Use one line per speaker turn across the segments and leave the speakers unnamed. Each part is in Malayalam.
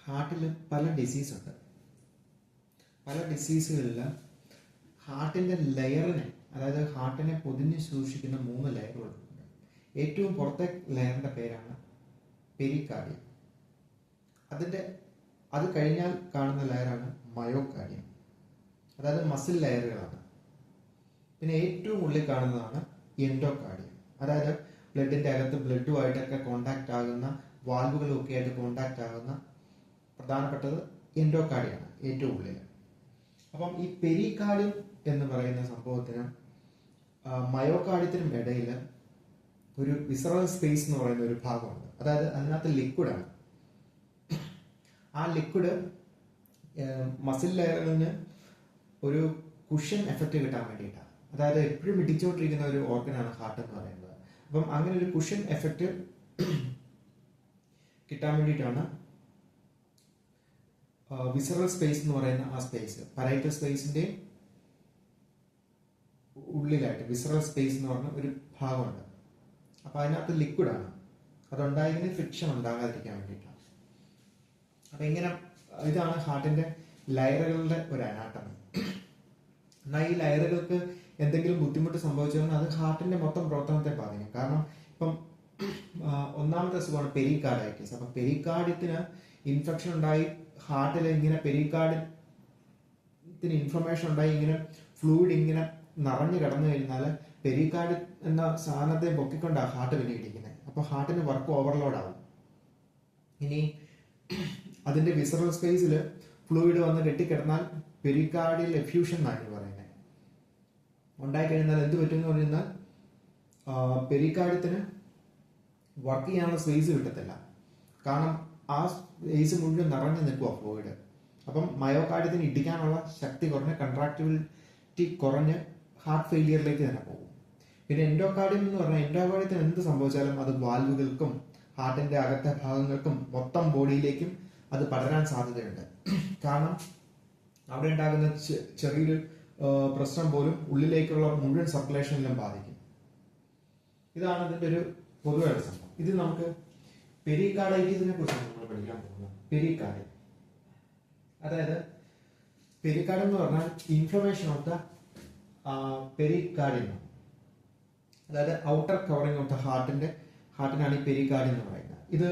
ഹാർട്ടിൽ പല ഡിസീസുണ്ട്. പല ഡിസീസുകളിൽ ഹാർട്ടിൻ്റെ ലെയറിനെ, അതായത് ഹാർട്ടിനെ പൊതിഞ്ഞ് സൂക്ഷിക്കുന്ന 3 ലെയറുകളുണ്ട്. ഏറ്റവും പുറത്തെ ലെയറിൻ്റെ പേരാണ് പെരികാർഡിയം. അത് കഴിഞ്ഞാൽ കാണുന്ന ലെയറാണ് മയോകാർഡിയം, അതായത് മസിൽ ലെയറുകളാണ്. പിന്നെ ഏറ്റവും ഉള്ളിൽ കാണുന്നതാണ് എൻഡോകാർഡിയം, അതായത് ബ്ലഡിൻ്റെ അകത്ത് ബ്ലഡുമായിട്ടൊക്കെ കോണ്ടാക്ട് ആകുന്ന, വാൽവുകളും ഒക്കെ ആയിട്ട് കോണ്ടാക്ട് ആകുന്ന പ്രധാനപ്പെട്ടത് എൻഡോകാർഡിയാണ് ഏറ്റവും ഉള്ളിൽ. അപ്പം ഈ പെരികാർഡിയം എന്ന് പറയുന്ന സംഭവത്തിന് മയോകാർഡിയത്തിനും ഇടയിൽ ഒരു വിസറൽ സ്പേസ് എന്ന് പറയുന്ന ഒരു ഭാഗമുണ്ട്. അതായത് അതിനകത്ത് ലിക്വിഡാണ്. ആ ലിക്വിഡ് മസിൽ ലെയറിന് ഒരു കുഷൻ എഫക്റ്റ് കിട്ടാൻ വേണ്ടിയിട്ടാണ്. അതായത് എപ്പോഴും ഇടിച്ചുകൊണ്ടിരിക്കുന്ന ഒരു ഓർഗനാണ് ഹാർട്ട് എന്ന് പറയുന്നത്. അപ്പം അങ്ങനെ ഒരു കുഷൻ എഫക്റ്റ് കിട്ടാൻ വേണ്ടിയിട്ടാണ് വിസറൽ സ്പേസ് എന്ന് പറയുന്ന ആ സ്പേസ്, പരൈറ്റൽ സ്പേസിന്റെ ഉള്ളിലായിട്ട് വിസറൽ സ്പേസ് എന്ന് പറഞ്ഞ ഒരു ഭാഗമുണ്ട്. അപ്പൊ അതിനകത്ത് ലിക്വിഡാണ്. അതുണ്ടായിരിക്കുന്ന ഫ്രിക്ഷൻ ഉണ്ടാകാതിരിക്കാൻ വേണ്ടിയിട്ടാണ്. അപ്പൊ ഇങ്ങനെ ഇതാണ് ഹാർട്ടിന്റെ ലയറുകളുടെ ഒരു അനാട്ടമി. എന്നാൽ ഈ ലയറുകൾക്ക് എന്തെങ്കിലും ബുദ്ധിമുട്ട് സംഭവിച്ചാൽ അത് ഹാർട്ടിന്റെ മൊത്തം പ്രവർത്തനത്തെ ബാധിക്കും. കാരണം ഇപ്പം ഒന്നാമത്തെ അസുഖമാണ് പെരികാർഡൈറ്റിസ്. അപ്പൊ പെരികാർഡിയത്തിന് ഇൻഫെക്ഷൻ ഉണ്ടായി, ഹാർട്ടിൽ ഇങ്ങനെ പെരികാർഡിയത്തിന് ഇൻഫ്ലമേഷൻ ഉണ്ടായി, ഇങ്ങനെ ഫ്ലൂയിഡ് ഇങ്ങനെ നിറഞ്ഞു കിടന്നു കഴിഞ്ഞാൽ പെരികാർഡ് എന്ന സാധനത്തെ പൊക്കിക്കൊണ്ടാണ് ഹാർട്ട് പിന്നെ ഇടിക്കുന്നത്. അപ്പൊ ഹാർട്ടിന് വർക്ക് ഓവർലോഡ് ആവും. ഇനി അതിന്റെ വിസറൽ സ്പേസിൽ ഫ്ലൂയിഡ് വന്ന് കെട്ടിക്കിടന്നാൽ പെരികാർഡിയൽ എഫ്യൂഷൻ എന്നാണ് പറയുന്നത്. ഉണ്ടായിക്കഴിഞ്ഞാൽ എന്ത് പറ്റുമെന്ന് പറഞ്ഞാൽ പെരികാർഡിയത്തിന് വർക്ക് ചെയ്യാനുള്ള സ്പേസ് കിട്ടത്തില്ല. കാരണം ആ സ്പേസ് മുഴുവൻ നിറഞ്ഞു നിൽക്കുക ഫ്ലൂയിഡ്. അപ്പം മയോകാർഡിയത്തിന് ഇടിക്കാനുള്ള ശക്തി കുറഞ്ഞ്, കൺട്രാക്ടിവിറ്റി കുറഞ്ഞ് ഹാർട്ട് ഫെയിലിയറിലേക്ക് തന്നെ പോകും. പിന്നെ എൻഡോകാർഡിയം എന്ന് പറഞ്ഞാൽ എൻഡോകാർഡിയത്തിന് എന്ത് സംഭവിച്ചാലും അത് വാൽവുകൾക്കും ഹാർട്ടിന്റെ അകത്തെ ഭാഗങ്ങൾക്കും മൊത്തം ബോഡിയിലേക്കും അത് പടരാൻ സാധ്യതയുണ്ട്. കാരണം അവിടെ ഉണ്ടാകുന്ന ചെറിയൊരു പ്രശ്നം പോലും ഉള്ളിലേക്കുള്ള മുഴുവൻ സർക്കുലേഷനിലും ബാധിക്കും. ഇതാണ് ഇതിന്റെ ഒരു പൊതുവായ സംഭവം. ഇത് നമുക്ക് പെരികാർഡൈറ്റിസിനെ കുറിച്ചാണ് നമ്മൾ പഠിക്കാൻ പോകുന്നത്. പെരികാർഡിയം, അതായത് പെരികാർഡിയം എന്ന് പറഞ്ഞാൽ ഇൻഫ്ലമേഷൻ ഓഫ് ദ പെരികാർഡിയം, അതായത് ഔട്ടർ കവറിംഗ് ഓഫ് ദ ഹാർട്ടിനാണ് ഈ പെരികാർഡിയം എന്ന് പറയുന്നത്. ഇത്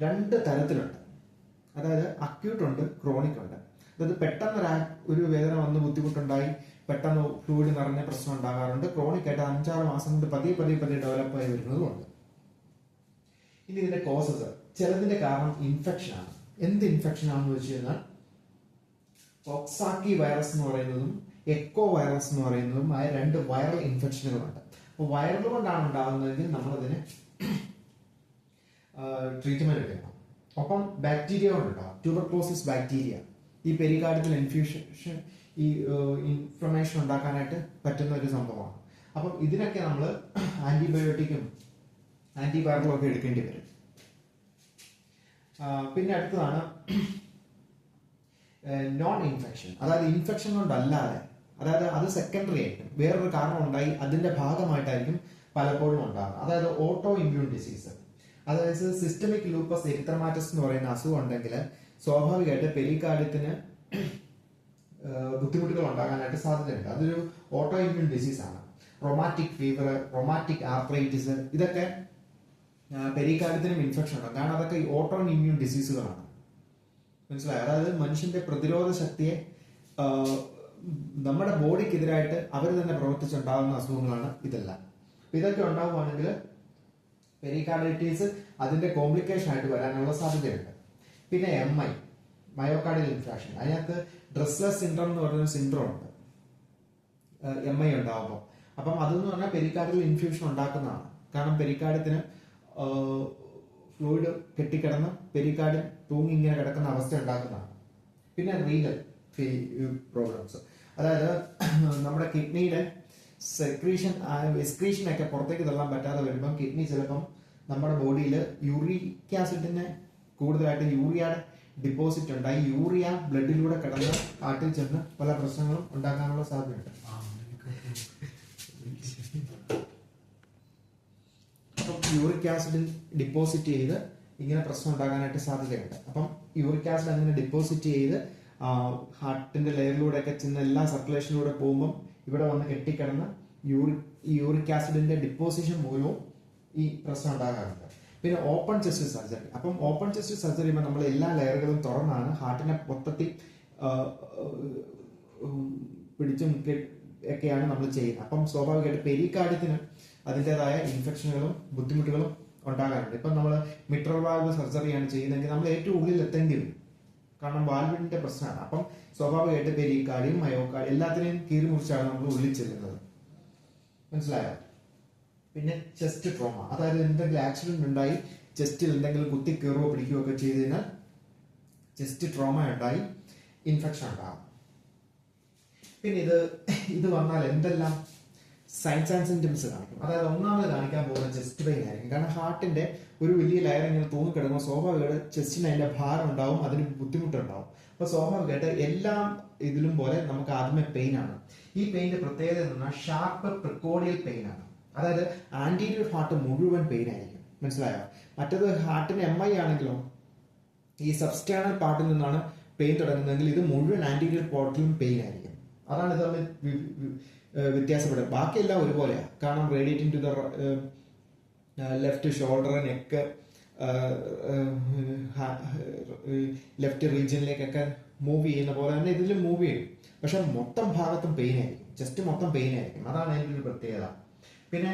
2 തരത്തിലുണ്ട്. അതായത് അക്യൂട്ട് ഉണ്ട്, ക്രോണിക് ഉണ്ട്. അതായത് പെട്ടെന്ന് ഒരു വേദന വന്ന് ബുദ്ധിമുട്ടുണ്ടായി പെട്ടെന്ന് ഫ്ലൂയിഡ് നിറഞ്ഞ പ്രശ്നം ഉണ്ടാകാറുണ്ട്. ക്രോണിക് ആയിട്ട് 5-6 മാസം കൊണ്ട് പതിയെ ഡെവലപ്പ് ആയി വരുന്നതുമുണ്ട്. ഇനി ഇതിന്റെ കോസസ്, ചിലതിന്റെ കാരണം ഇൻഫെക്ഷൻ ആണ്. എന്ത് ഇൻഫെക്ഷൻ ആണെന്ന് വെച്ച് കഴിഞ്ഞാൽ കോക്സാക്കി വൈറസ് എന്ന് പറയുന്നതും എക്കോ വൈറസ് എന്ന് പറയുന്നതും ആയ 2 വൈറൽ ഇൻഫെക്ഷനുകളുണ്ട്. അപ്പോൾ വൈറൽ കൊണ്ടാണ് ഉണ്ടാകുന്നതെങ്കിൽ നമ്മളതിന് ട്രീറ്റ്മെന്റ് എടുക്കണം. ഒപ്പം ബാക്ടീരിയ കൊണ്ടുണ്ടാകും. ട്യൂബർക്ലോസിസ് ബാക്ടീരിയ ഈ പെരികാർഡിയൽ ഇൻഫ്ലമേഷൻ ഉണ്ടാക്കാനായിട്ട് പറ്റുന്ന ഒരു സംഭവമാണ്. അപ്പം ഇതിനൊക്കെ നമ്മൾ ആന്റിബയോട്ടിക്കും ആന്റിവൈറലും ഒക്കെ എടുക്കേണ്ടി വരും. പിന്നെ അടുത്തതാണ് നോൺ ഇൻഫെക്ഷൻ, അതായത് ഇൻഫെക്ഷൻ കൊണ്ടല്ലാതെ, അതായത് അത് സെക്കൻഡറി ആയിരിക്കും, വേറൊരു കാരണം ഉണ്ടായി അതിന്റെ ഭാഗമായിട്ടായിരിക്കും പലപ്പോഴും ഉണ്ടാകുന്നത്. അതായത് ഓട്ടോ ഇമ്മ്യൂൺ ഡിസീസ്, അതായത് സിസ്റ്റമിക് ലൂപ്പസ് എരിത്രമാറ്റസ് എന്ന് പറയുന്ന അസുഖം ഉണ്ടെങ്കിൽ സ്വാഭാവികമായിട്ട് പെരികാർഡിയത്തിന് ബുദ്ധിമുട്ടുകൾ ഉണ്ടാകാനായിട്ട് സാധ്യതയുണ്ട്. അതൊരു ഓട്ടോ ഇമ്മ്യൂൺ ഡിസീസ് ആണ്. റൊമാറ്റിക് ഫീവർ, റൊമാറ്റിക് ആർത്രൈറ്റിസ്, ഇതൊക്കെ പെരികാർഡിയത്തിനും ഇൻഫെക്ഷൻ ഉണ്ടാകും. കാരണം അതൊക്കെ ഓട്ടോ ഇമ്മ്യൂൺ ഡിസീസുകളാണ്. മനസ്സിലായി? അതായത് മനുഷ്യന്റെ പ്രതിരോധ ശക്തിയെ നമ്മുടെ ബോഡിക്കെതിരായിട്ട് അവർ തന്നെ പ്രവർത്തിച്ചുണ്ടാകുന്ന അസുഖങ്ങളാണ് ഇതെല്ലാം. ഇതൊക്കെ ഉണ്ടാവുകയാണെങ്കിൽ പെരികാർഡൈറ്റിസ് അതിന്റെ കോംപ്ലിക്കേഷൻ ആയിട്ട് വരാനുള്ള സാധ്യതയുണ്ട്. പിന്നെ MI, മയോകാർഡിയൽ ഇൻഫ്രാക്ഷൻ, അതിനകത്ത് ഡ്രസ്ലെസ് സിൻഡ്രോം എന്ന് പറയുന്ന സിൻഡ്രോം ഉണ്ട് MI ഉണ്ടാവുമ്പോൾ. അപ്പം അതെന്ന് പറഞ്ഞാൽ പെരികാർഡിയൽ ഇൻഫ്യൂഷൻ ഉണ്ടാക്കുന്നതാണ്. കാരണം പെരികാർഡിയത്തിന് ഫ്ലൂയിഡ് കെട്ടിക്കിടന്ന് പെരികാർഡിയം തൂങ്ങി ഇങ്ങനെ കിടക്കുന്ന അവസ്ഥ ഉണ്ടാക്കുന്നതാണ്. പിന്നെ റീനൽ പ്രോബ്ലംസ്, അതായത് നമ്മുടെ കിഡ്നിയുടെ എക്സ്ക്രീഷൻ ഒക്കെ പുറത്തേക്ക് തള്ളാൻ പറ്റാതെ വരുമ്പം കിഡ്നി ചിലപ്പം നമ്മുടെ ബോഡിയിൽ യൂറിക് ആസിഡിനെ കൂടുതലായിട്ട് യൂറിയയുടെ ഡിപ്പോസിറ്റ് ഉണ്ടായി യൂറിയ ബ്ലഡിലൂടെ കിടന്ന് കാട്ടിൽ ചെന്ന് പല പ്രശ്നങ്ങളും ഉണ്ടാക്കാനുള്ള സാധ്യതയുണ്ട്. അപ്പം യൂറിക് ആസിഡ് ഡിപ്പോസിറ്റ് ചെയ്ത് ഇങ്ങനെ പ്രശ്നം ഉണ്ടാകാനായിട്ട് സാധ്യതയുണ്ട്. അപ്പം യൂറിക് ആസിഡ് അങ്ങനെ ഡെപ്പോസിറ്റ് ചെയ്ത് ഹാർട്ടിന്റെ ലെയറിലൂടെ ഒക്കെ ചെന്ന് എല്ലാ സർക്കുലേഷനിലൂടെ പോകുമ്പം ഇവിടെ വന്ന് കെട്ടിക്കിടന്ന് യൂറിക് ആസിഡിന്റെ ഡിപ്പോസിഷൻ മൂലവും ഈ പ്രശ്നം ഉണ്ടാകാറുണ്ട്. പിന്നെ ഓപ്പൺ ചെസ്റ്റ് സർജറി. അപ്പം ഓപ്പൺ ചെസ്റ്റ് സർജറി നമ്മൾ എല്ലാ ലെയറുകളും തുറന്നാണ് ഹാർട്ടിനെ മൊത്തത്തിൽ പിടിച്ചും ഒക്കെയാണ് നമ്മൾ ചെയ്യുന്നത്. അപ്പം സ്വാഭാവികമായിട്ട് പെരികാർഡിയത്തിന് അതിൻ്റെതായ ഇൻഫെക്ഷനുകളും ബുദ്ധിമുട്ടുകളും ഉണ്ടാകാറുണ്ട്. ഇപ്പം നമ്മൾ മിട്രൽ വാൽവ് സർജറിയാണ് ചെയ്യുന്നതെങ്കിൽ നമ്മൾ ഏറ്റവും ഉള്ളിൽ എത്തേണ്ടി വരും, കാരണം വാൽവിന്റെ പ്രശ്നമാണ്. അപ്പം സ്വാഭാവികമായിട്ട് പെരികാർഡിയം, മയോകാർഡിയം എല്ലാത്തിനെയും കീറി മുറിച്ചാണ് നമ്മൾ ഉള്ളിൽ ചെല്ലുന്നത്. മനസ്സിലായോ? പിന്നെ ചെസ്റ്റ് ട്രോമ, അതായത് എന്തെങ്കിലും ആക്സിഡന്റ് ഉണ്ടായി ചെസ്റ്റിൽ എന്തെങ്കിലും കുത്തി കയറുകയോ പിടിക്കുകയോ ഒക്കെ ചെയ്ത് കഴിഞ്ഞാൽ ചെസ്റ്റ് ട്രോമ ഉണ്ടായി ഇൻഫെക്ഷൻ ഉണ്ടാകും. പിന്നെ ഇത് വന്നാൽ എന്തെല്ലാം സൈൻസ് ആൻഡ് സിംറ്റംസ് കാണിക്കും. അതായത് ഒന്നാമത് കാണിക്കാൻ പോകുന്ന ചെസ്റ്റ് പെയിൻ ആയിരിക്കും. കാരണം ഹാർട്ടിന്റെ ഒരു വലിയ ലെയർ ഇങ്ങനെ തൂങ്ങിക്കിടക്കുമ്പോൾ സ്വാഭാവികമായിട്ട് ചെസ്റ്റിന് അതിന്റെ ഭാരം ഉണ്ടാവും, അതിന് ബുദ്ധിമുട്ടുണ്ടാവും. അപ്പൊ സ്വാഭാവികമായിട്ട് എല്ലാം ഇതിലും പോലെ നമുക്ക് ആദ്യമേ പെയിൻ ആണ്. ഈ പെയിന്റെ പ്രത്യേകത എന്ന് പറഞ്ഞാൽ ഷാർപ്പ് പ്രിക്കോഡിയൽ പെയിൻ ആണ്. അതായത് ആന്റീരിയർ ഹാർട്ട് മുഴുവൻ പെയിൻ ആയിരിക്കും. മനസ്സിലായോ? മറ്റേത് ഹാർട്ടിന് MI ആണെങ്കിലോ ഈ സബ്സ്റ്റേണൽ പാർട്ടിൽ നിന്നാണ് പെയിൻ തുടങ്ങുന്നതെങ്കിൽ ഇത് മുഴുവൻ ആന്റീരിയർ പാർട്ടിലും പെയിൻ ആയിരിക്കും. അതാണ് ഇത് തമ്മിൽ വ്യത്യാസപ്പെടുക. ബാക്കിയെല്ലാം ഒരുപോലെയാണ്. കാരണം radiating to the left shoulder, neck, left റീജിയനിലേക്കൊക്കെ മൂവ് ചെയ്യുന്ന പോലെ തന്നെ ഇതിലും മൂവ് ചെയ്യും. പക്ഷെ മൊത്തം ഭാഗത്തും പെയിൻ ആയിരിക്കും, ജസ്റ്റ് മൊത്തം പെയിൻ ആയിരിക്കും. അതാണ് അതിൻ്റെ ഒരു പ്രത്യേകത. പിന്നെ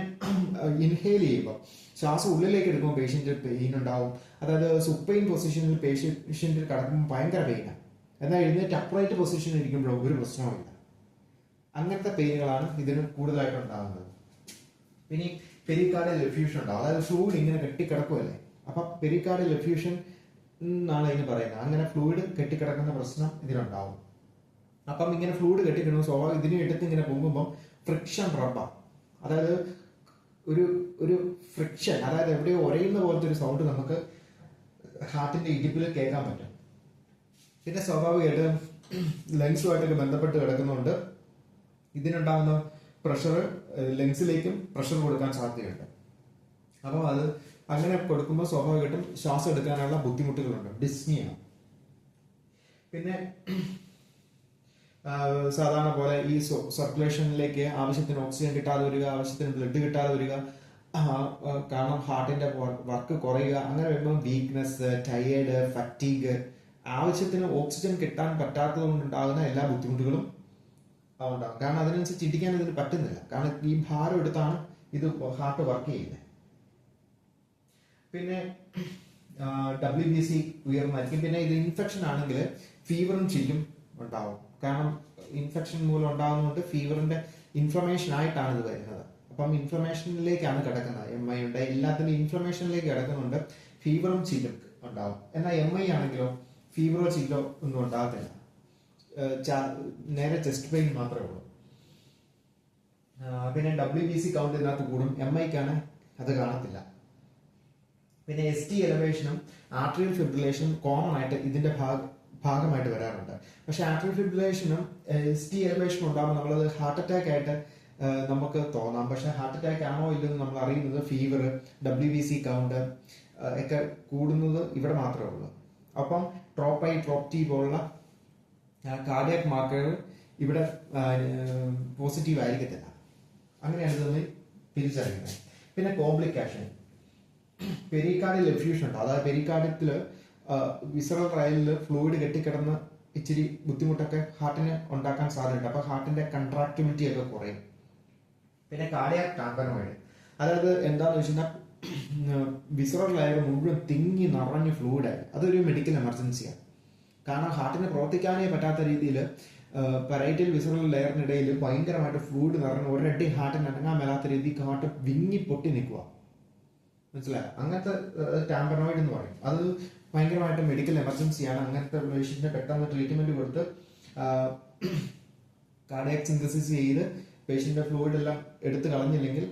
ഇൻഹേൽ ചെയ്യുമ്പോൾ ശ്വാസം ഉള്ളിലേക്ക് എടുക്കുമ്പോൾ പേഷ്യന്റ് പെയിൻ ഉണ്ടാവും. അതായത് സുപ്പൈൻ പൊസിഷനിൽ പേഷ്യന്റ് കിടക്കുമ്പോൾ ഭയങ്കര പെയിനാണ്. എന്നാൽ എഴുന്നേറ്റ് അപ്രൈറ്റ് പൊസിഷനിൽ ഇരിക്കുമ്പോഴോ ഒരു പ്രശ്നവുമില്ല. അങ്ങനത്തെ പെയിനുകളാണ് ഇതിന് കൂടുതലായിട്ട് ഉണ്ടാകുന്നത്. പിന്നെ പെരികാർഡിയൽ എഫ്യൂഷൻ ഉണ്ടാവും. അതായത് ഫ്ലൂയിഡ് ഇങ്ങനെ കെട്ടിക്കിടക്കുമല്ലേ, അപ്പൊ പെരികാർഡിയൽ എഫ്യൂഷൻ എന്നാണ് ഇതിന് പറയുന്നത്. അങ്ങനെ ഫ്ലൂയിഡ് കെട്ടിക്കിടക്കുന്ന പ്രശ്നം ഇതിലുണ്ടാവും. അപ്പം ഇങ്ങനെ ഫ്ലൂയിഡ് കെട്ടിക്കിടക്കുമ്പോൾ സ്വാഭാവികം ഇതിനെ എടുത്ത് ഇങ്ങനെ പൊങ്ങുമ്പോൾ ഫ്രിക്ഷൻ റബ്ബാണ്. അതായത് ഒരു ഫ്രിക്ഷൻ, അതായത് എവിടെയോ ഉരയുന്ന പോലത്തെ ഒരു സൗണ്ട് നമുക്ക് ഹാർട്ടിന്റെ ഇടിപ്പിൽ കേൾക്കാൻ പറ്റും. പിന്നെ സ്വാഭാവികമായിട്ട് ലങ്സുമായിട്ടൊക്കെ ബന്ധപ്പെട്ട് കിടക്കുന്നതുകൊണ്ട് ഇതിനുണ്ടാകുന്ന പ്രഷർ ലങ്സിലേക്കും പ്രഷർ കൊടുക്കാൻ സാധ്യതയുണ്ട്. അപ്പോൾ അത് അങ്ങനെ കൊടുക്കുമ്പോൾ സ്വാഭാവികമായിട്ടും ശ്വാസം എടുക്കാനുള്ള ബുദ്ധിമുട്ടുകളുണ്ട്, ഡിസ്നിയാണ്. പിന്നെ സാധാരണ പോലെ ഈ സർക്കുലേഷനിലേക്ക് ആവശ്യത്തിന് ഓക്സിജൻ കിട്ടാതെ വരിക, ആവശ്യത്തിന് ബ്ലഡ് കിട്ടാതെ വരിക, കാരണം ഹാർട്ടിന്റെ വർക്ക് കുറയുക. അങ്ങനെ വരുമ്പോൾ വീക്ക്നെസ്, ടയേർഡ്, ഫറ്റീഗ്, ആവശ്യത്തിന് ഓക്സിജൻ കിട്ടാൻ പറ്റാത്തത് കൊണ്ടുണ്ടാകുന്ന എല്ലാ ബുദ്ധിമുട്ടുകളും ഉണ്ടാകും. കാരണം അതിനനുസരിച്ച് ഇടിക്കാൻ ഇതിന് പറ്റുന്നില്ല. കാരണം ഈ ഭാരം എടുത്താണ് ഇത് ഹാർട്ട് വർക്ക് ചെയ്യുന്നത്. പിന്നെ WBC ഉയർന്നായിരിക്കും. പിന്നെ ഇത് ഇൻഫെക്ഷൻ ആണെങ്കിൽ ഫീവറും ചില്ലും ഉണ്ടാവും. കാരണം ഇൻഫെക്ഷൻ മൂലം ഉണ്ടാകുന്നതുകൊണ്ട് ഫീവറിന്റെ ഇൻഫ്ലമേഷൻ ആയിട്ടാണ് ഇത് വരുന്നത്. അപ്പം ഇൻഫ്ലമേഷനിലേക്കാണ് കിടക്കുന്നത്. MI ഉണ്ട്, എല്ലാത്തിനും ഇൻഫ്ലമേഷനിലേക്ക് കിടക്കുന്നുണ്ട്, ഫീവറും ചില്ലും ഉണ്ടാവും. എന്നാൽ MI ആണെങ്കിലോ ഫീവറോ ചില്ലോ ഒന്നും ഉണ്ടാകത്തില്ല, നേരെ ചെസ്റ്റ് പെയിൻ മാത്രമേ ഉള്ളൂ. പിന്നെ WBC കൗണ്ട് ഇതിനകത്ത് കൂടും, MIക്കാണ് അത് കാണത്തില്ല. പിന്നെ ST എലവേഷനും ആർട്ടറിയൽ ഫിബ്രിലേഷനും കോമൺ ആയിട്ട് ഇതിന്റെ ഭാഗമായിട്ട് വരാറുണ്ട്. പക്ഷെ ആർട്ടറിയൽ ഫിബ്രിലേഷനും ST എലവേഷനും ഉണ്ടാകുമ്പോൾ നമ്മളത് ഹാർട്ട് അറ്റാക്ക് ആയിട്ട് നമുക്ക് തോന്നാം. പക്ഷെ ഹാർട്ട് അറ്റാക്ക് ആണോ ഇല്ലെന്ന് നമ്മൾ അറിയുന്നത് ഫീവർ, WBC കൗണ്ട് ഒക്കെ കൂടുന്നത് ഇവിടെ മാത്രമേ ഉള്ളൂ. അപ്പം ട്രോപ്പ് ഐ, ട്രോപ്പ് ടി പോലുള്ള കാർഡിയാക് മാർക്കറുകൾ ഇവിടെ പോസിറ്റീവ് ആയിരിക്കത്തില്ല. അങ്ങനെയാണ് ഇത് തമ്മിൽ തിരിച്ചറിയുന്നത്. പിന്നെ കോംപ്ലിക്കേഷൻ, പെരികാർഡിയൽ എഫ്യൂഷൻ ഉണ്ട്. അതായത് പെരികാർഡിയത്തിൽ വിസറൽ റയലിൽ ഫ്ലൂയിഡ് കെട്ടിക്കിടന്ന് ഇച്ചിരി ബുദ്ധിമുട്ടൊക്കെ ഹാർട്ടിന് ഉണ്ടാക്കാൻ സാധ്യതയുണ്ട്. അപ്പൊ ഹാർട്ടിന്റെ കൺട്രാക്ടിവിറ്റി ഒക്കെ കുറയും. പിന്നെ കാർഡിയാക് ടാമ്പനോയിഡ്, അതായത് എന്താണെന്ന് വെച്ചാൽ വിസറൽ ലെയർ മുഴുവൻ തിങ്ങി നിറഞ്ഞ് ഫ്ലൂയിഡായി. അതൊരു മെഡിക്കൽ എമർജൻസിയാണ്. കാരണം ഹാർട്ടിന് പ്രവർത്തിക്കാനേ പറ്റാത്ത രീതിയിൽ പരൈറ്റൽ വിസറൽ ലെയറിനിടയിൽ ഭയങ്കരമായിട്ട് ഫ്ലൂയിഡ് നിറഞ്ഞ് ഒരടി ഹാർട്ടിന് അനങ്ങാൻ മേലാത്ത രീതിക്ക് ഹാർട്ട് വിങ്ങി പൊട്ടി നിൽക്കുക. മനസ്സിലായോ? അങ്ങനത്തെ ടാമ്പനോയിഡ് എന്ന് പറയും. അത് ഭയങ്കരമായിട്ട് മെഡിക്കൽ എമർജൻസിയാണ്. അങ്ങനത്തെ പേഷ്യന്റിനെ പെട്ടെന്ന് ട്രീറ്റ്മെന്റ് കൊടുത്ത് കാർഡിയാക് സിന്തസിസ് ചെയ്ത് പേഷ്യന്റിന്റെ ഫ്ലൂയിഡ് എല്ലാം എടുത്തു കളഞ്ഞില്ലെങ്കിൽ,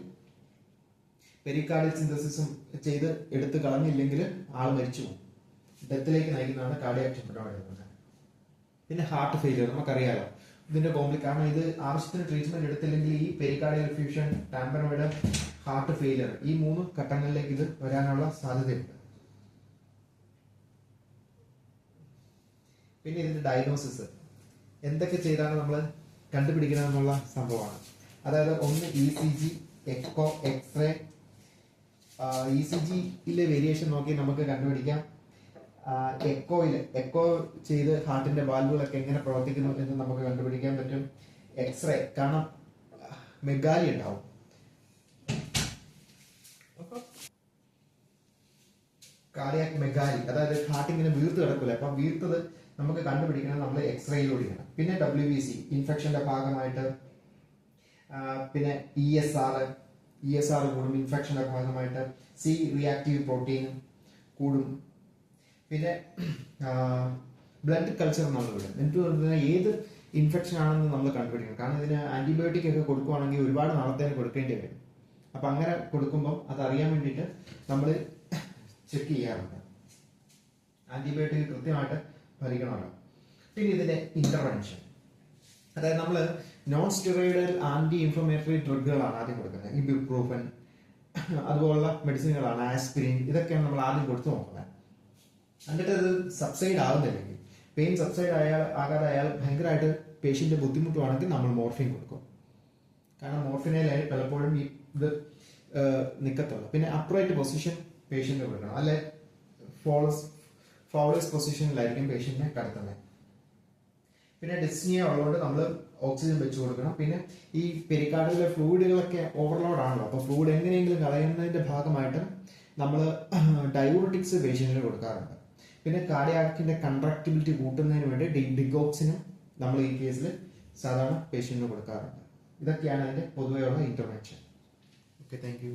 പെരികാർഡിയൽ സിന്തസിസും ചെയ്ത് എടുത്തു കളഞ്ഞില്ലെങ്കിൽ ആൾ മരിച്ചു പോകും. ഡെത്തിലേക്ക് നയിക്കുന്നതാണ് കാർഡിയാക് ടാമ്പനോയിഡ്. പിന്നെ ഹാർട്ട് ഫെയിലിയർ നമുക്കറിയാലോ ഇതിന്റെ കാരണം ഇത് ആവശ്യത്തിന് ട്രീറ്റ്മെന്റ് എടുത്തില്ലെങ്കിൽ ഈ പെരികാർഡിയൽ എഫ്യൂഷൻ, ടാമ്പനോയിഡ്, ഹാർട്ട് ഫെയിലിയർ, ഈ 3 ഘട്ടങ്ങളിലേക്ക് ഇത് വരാനുള്ള സാധ്യതയുണ്ട്. പിന്നെ ഇതിന്റെ ഡയഗ്നോസിസ് എന്തൊക്കെ ചെയ്താണ് നമ്മൾ കണ്ടുപിടിക്കണം എന്നുള്ള സംഭവമാണ്. അതായത് ഒന്ന് ECG, എക്കോ, എക്സ്റേ. ECGയിലെ വേരിയേഷൻ നോക്കി നമുക്ക് കണ്ടുപിടിക്കാം. എക്കോ ചെയ്ത് ഹാർട്ടിന്റെ വാൽവുകളൊക്കെ എങ്ങനെ പ്രവർത്തിക്കുന്നു എന്ന് നമുക്ക് കണ്ടുപിടിക്കാൻ പറ്റും. എക്സ്റേ കാരണം മെഗാലി ഉണ്ടാവും. കാർഡിയാക് മെഗാലി, അതായത് ഹാർട്ട് ഇങ്ങനെ വീർത്ത് കിടക്കില്ല. അപ്പം വീർത്തത് നമുക്ക് കണ്ടുപിടിക്കണം നമ്മൾ എക്സ്റേയിലൂടെയാണ്. പിന്നെ WBC ഇൻഫെക്ഷന്റെ ഭാഗമായിട്ട്, പിന്നെ ESR കൂടും ഇൻഫെക്ഷന്റെ ഭാഗമായിട്ട്. റിയാക്റ്റീവ് പ്രോട്ടീൻ കൂടും. പിന്നെ ബ്ലഡ് കൾച്ചർ നമ്മൾ വിടും. എന്നിട്ട് ഏത് ഇൻഫെക്ഷൻ ആണെന്ന് നമ്മൾ കണ്ടുപിടിക്കണം. കാരണം ഇതിന് ആന്റിബയോട്ടിക് ഒക്കെ കൊടുക്കുവാണെങ്കിൽ ഒരുപാട് നാളത്തേന് കൊടുക്കേണ്ടി വരും. അപ്പം അങ്ങനെ കൊടുക്കുമ്പോൾ അതറിയാൻ വേണ്ടിയിട്ട് നമ്മൾ ചെക്ക് ചെയ്യാറുണ്ട്. ആന്റിബയോട്ടിക് കൃത്യമായിട്ട് ഭരിക്കണമല്ലോ. പിന്നെ ഇതിന്റെ ഇന്റർവെൻഷൻ, അതായത് നമ്മൾ നോൺ സ്റ്റെറോയിഡൽ ആന്റി ഇൻഫ്ലമേറ്ററി ഡ്രഗുകളാണ് ആദ്യം കൊടുക്കുന്നത്. ഇബുപ്രൂഫൻ അതുപോലുള്ള മെഡിസിനുകളാണ്, ആസ്പിരിൻ, ഇതൊക്കെയാണ് നമ്മൾ ആദ്യം കൊടുത്തു നോക്കുന്നത്. എന്നിട്ട് അത് സബ്സൈഡ് ആകുന്നില്ലെങ്കിൽ, പെയിൻ സബ്സൈഡ് ആകാതെ അയാൾ ഭയങ്കരമായിട്ട് പേഷ്യന്റ് ബുദ്ധിമുട്ടുവാണെങ്കിൽ നമ്മൾ മോർഫിൻ കൊടുക്കും. കാരണം മോർഫിനയിലായി പലപ്പോഴും ഇത് നിൽക്കത്തുള്ളൂ. പിന്നെ അപ്രൈറ്റ് പൊസിഷൻ പേഷ്യന്റ് കൊടുക്കണം, അല്ലെ ഫോളോസ് പൊസിഷനിലായിരിക്കും പേഷ്യന്റിനെ കടത്തുന്നത്. പിന്നെ ഡിസ്നിയ ഉള്ളതുകൊണ്ട് നമ്മൾ ഓക്സിജൻ വെച്ച് കൊടുക്കണം. പിന്നെ ഈ പെരിക്കാർഡിലെ ഫ്ലൂയിഡുകളൊക്കെ ഓവർലോഡ് ആണല്ലോ, അപ്പോൾ ഫ്ലൂയിഡ് എങ്ങനെയെങ്കിലും കളയുന്നതിന്റെ ഭാഗമായിട്ട് നമ്മൾ ഡയൂററ്റിക്സ് പേഷ്യന്റിന് കൊടുക്കാറുണ്ട്. പിന്നെ കാർഡിയാക്കിന്റെ കൺട്രാക്ടിബിലിറ്റി കൂട്ടുന്നതിന് വേണ്ടി ഡിഗോക്സിനും നമ്മൾ ഈ കേസിൽ സാധാരണ പേഷ്യന്റിന് കൊടുക്കാറുണ്ട്. ഇതൊക്കെയാണ് അതിന്റെ പൊതുവെയുള്ള ഇന്റർവെൻഷൻ. Okay, thank you.